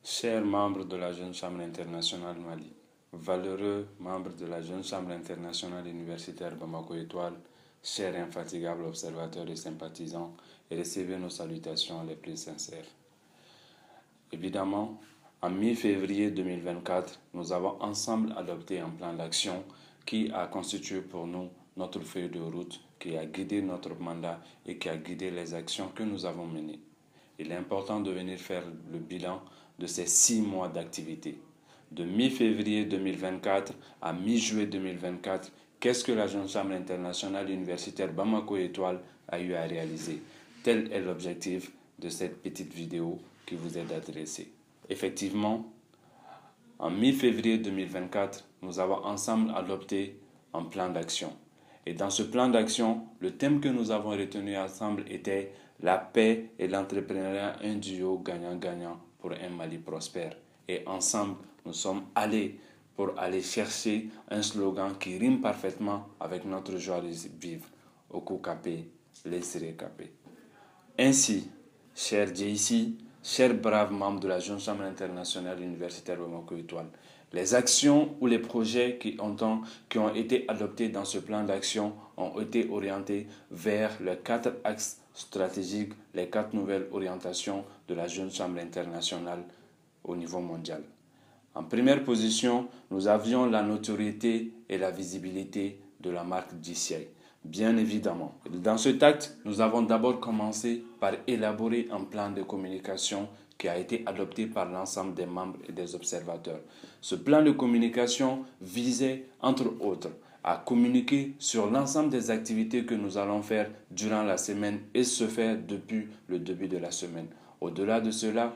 Chers membres de la Jeune Chambre internationale Mali, valeureux membres de la Jeune Chambre internationale universitaire Bamako Étoile, chers et infatigables observateurs et sympathisants, recevez nos salutations les plus sincères. Évidemment, en mi-février 2024, nous avons ensemble adopté un plan d'action qui a constitué pour nous notre feuille de route, qui a guidé notre mandat et qui a guidé les actions que nous avons menées. Il est important de venir faire le bilan de ces 6 mois d'activité. De mi-février 2024 à mi-juillet 2024, qu'est-ce que la Jeune Chambre internationale universitaire Bamako Étoile a eu à réaliser? Tel est l'objectif de cette petite vidéo qui vous est adressée. Effectivement, en mi-février 2024, nous avons ensemble adopté un plan d'action. Et dans ce plan d'action, le thème que nous avons retenu ensemble était la paix et l'entrepreneuriat, un duo gagnant-gagnant pour un Mali prospère. Et ensemble, nous sommes allés pour aller chercher un slogan qui rime parfaitement avec notre joie de vivre. Oku Kapé, Laissez Kapé. Ainsi, chers JIC, chers braves membres de la Jeune Chambre internationale universitaire Bamako Étoile, les actions ou les projets qui ont été adoptés dans ce plan d'action ont été orientés vers les 4 axes stratégiques, les 4 nouvelles orientations de la Jeune Chambre internationale au niveau mondial. En première position, nous avions la notoriété et la visibilité de la marque DCI. Bien évidemment. Dans cet acte, nous avons d'abord commencé par élaborer un plan de communication qui a été adopté par l'ensemble des membres et des observateurs. Ce plan de communication visait, entre autres, à communiquer sur l'ensemble des activités que nous allons faire durant la semaine et se faire depuis le début de la semaine. Au-delà de cela,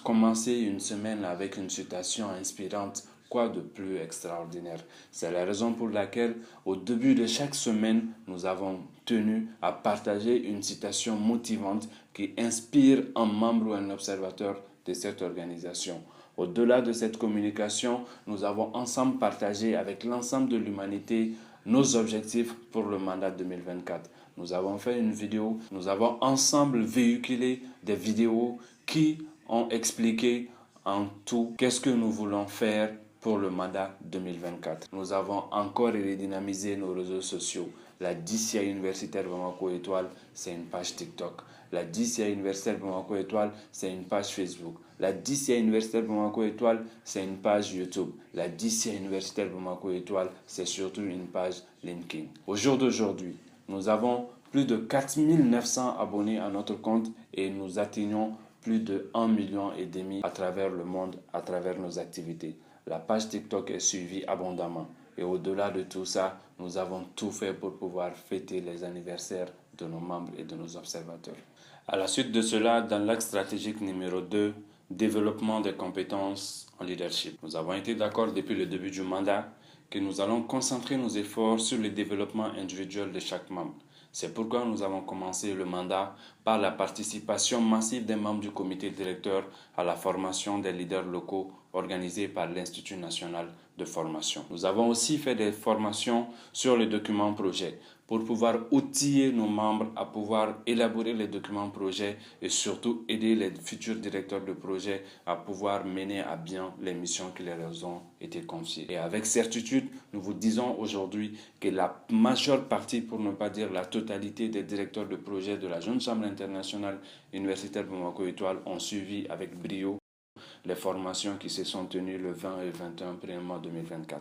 commencer une semaine avec une citation inspirante, quoi de plus extraordinaire? C'est la raison pour laquelle, au début de chaque semaine, nous avons tenu à partager une citation motivante qui inspire un membre ou un observateur de cette organisation. Au-delà de cette communication, nous avons ensemble partagé avec l'ensemble de l'humanité nos objectifs pour le mandat 2024. Nous avons fait une vidéo, nous avons ensemble véhiculé des vidéos qui ont expliqué en tout qu'est-ce que nous voulons faire pour le mandat 2024. Nous avons encore redynamisé nos réseaux sociaux. La DCI universitaire Bamako Étoile, c'est une page TikTok. La DCI universitaire Bamako Étoile, c'est une page Facebook. La DCI universitaire Bamako Étoile, c'est une page YouTube. La DCI universitaire Bamako Étoile, c'est surtout une page LinkedIn. Au jour d'aujourd'hui, nous avons plus de 4900 abonnés à notre compte et nous atteignons plus de 1,5 million à travers le monde, à travers nos activités. La page TikTok est suivie abondamment. Et au-delà de tout ça, nous avons tout fait pour pouvoir fêter les anniversaires de nos membres et de nos observateurs. À la suite de cela, dans l'axe stratégique numéro 2, développement des compétences en leadership. Nous avons été d'accord depuis le début du mandat que nous allons concentrer nos efforts sur le développement individuel de chaque membre. C'est pourquoi nous avons commencé le mandat par la participation massive des membres du comité directeur à la formation des leaders locaux organisée par l'Institut national de formation. Nous avons aussi fait des formations sur les documents projets pour pouvoir outiller nos membres à pouvoir élaborer les documents projets et surtout aider les futurs directeurs de projet à pouvoir mener à bien les missions qui leur ont été confiées. Et avec certitude, nous vous disons aujourd'hui que la majeure partie, pour ne pas dire la totalité des directeurs de projet de la Jeune Chambre internationale universitaire Bamako Étoile ont suivi avec brio les formations qui se sont tenues le 20 et 21 mai 2024.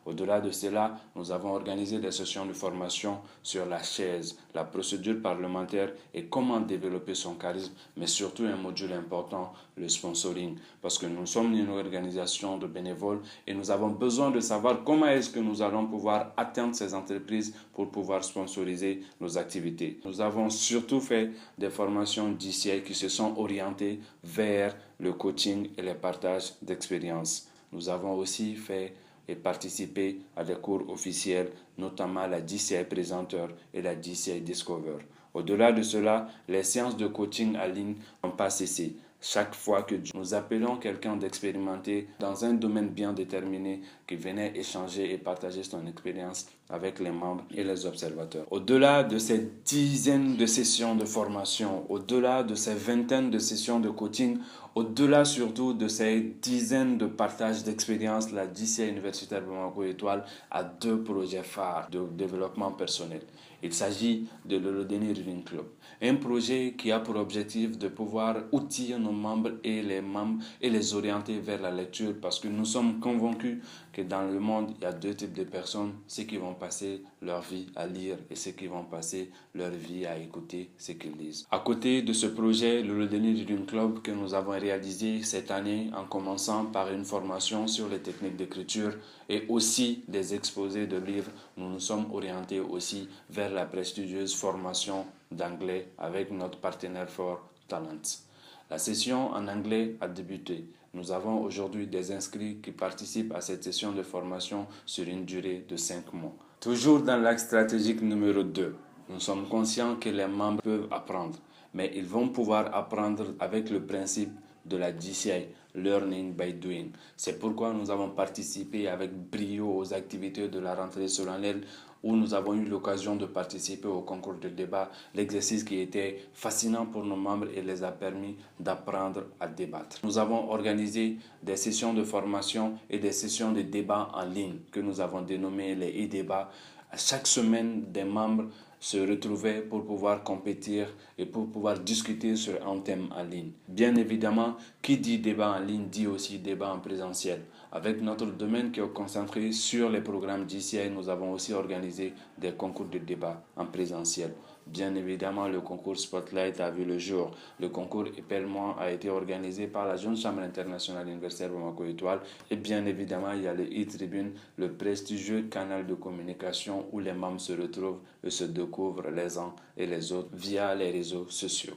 Au-delà de cela, nous avons organisé des sessions de formation sur la chaise, la procédure parlementaire et comment développer son charisme, mais surtout un module important, le sponsoring. Parce que nous sommes une organisation de bénévoles et nous avons besoin de savoir comment est-ce que nous allons pouvoir atteindre ces entreprises pour pouvoir sponsoriser nos activités. Nous avons surtout fait des formations DCI qui se sont orientées vers le coaching et le partage d'expériences. Nous avons aussi fait et participer à des cours officiels, notamment la DCI Présenteur et la DCI Discover. Au-delà de cela, les séances de coaching en ligne n'ont pas cessé. Chaque fois que nous appelons quelqu'un d'expérimenté dans un domaine bien déterminé qui venait échanger et partager son expérience, avec les membres et les observateurs. Au-delà de ces dizaines de sessions de formation, au-delà de ces vingtaines de sessions de coaching, au-delà surtout de ces dizaines de partages d'expériences, la DCA Universitaire Bamako Étoile a deux projets phares de développement personnel. Il s'agit de l'Eurodeni Reading Club, un projet qui a pour objectif de pouvoir outiller nos membres et les orienter vers la lecture, parce que nous sommes convaincus que dans le monde, il y a deux types de personnes, ceux qui vont passer leur vie à lire et ceux qui vont passer leur vie à écouter ce qu'ils lisent. À côté de ce projet, l'Eurodeni Reading Club que nous avons réalisé cette année en commençant par une formation sur les techniques d'écriture et aussi des exposés de livres, nous nous sommes orientés aussi vers la prestigieuse formation d'anglais avec notre partenaire fort Talents. La session en anglais a débuté. Nous avons aujourd'hui des inscrits qui participent à cette session de formation sur une durée de 5 mois. Toujours dans l'axe stratégique numéro 2, nous sommes conscients que les membres peuvent apprendre, mais ils vont pouvoir apprendre avec le principe de la DCI, Learning by Doing. C'est pourquoi nous avons participé avec brio aux activités de la rentrée solennelle où nous avons eu l'occasion de participer au concours de débat, l'exercice qui était fascinant pour nos membres et les a permis d'apprendre à débattre. Nous avons organisé des sessions de formation et des sessions de débat en ligne que nous avons dénommées les e-débats. À chaque semaine, des membres se retrouver pour pouvoir compétir et pour pouvoir discuter sur un thème en ligne. Bien évidemment, qui dit débat en ligne dit aussi débat en présentiel. Avec notre domaine qui est concentré sur les programmes DCI, nous avons aussi organisé des concours de débat en présentiel. Bien évidemment, le concours Spotlight a vu le jour. Le concours Épellement a été organisé par la Jeune Chambre internationale universitaire Bamako Étoile. Et bien évidemment, il y a le e-Tribune, le prestigieux canal de communication où les membres se retrouvent et se découvrent les uns et les autres via les réseaux sociaux.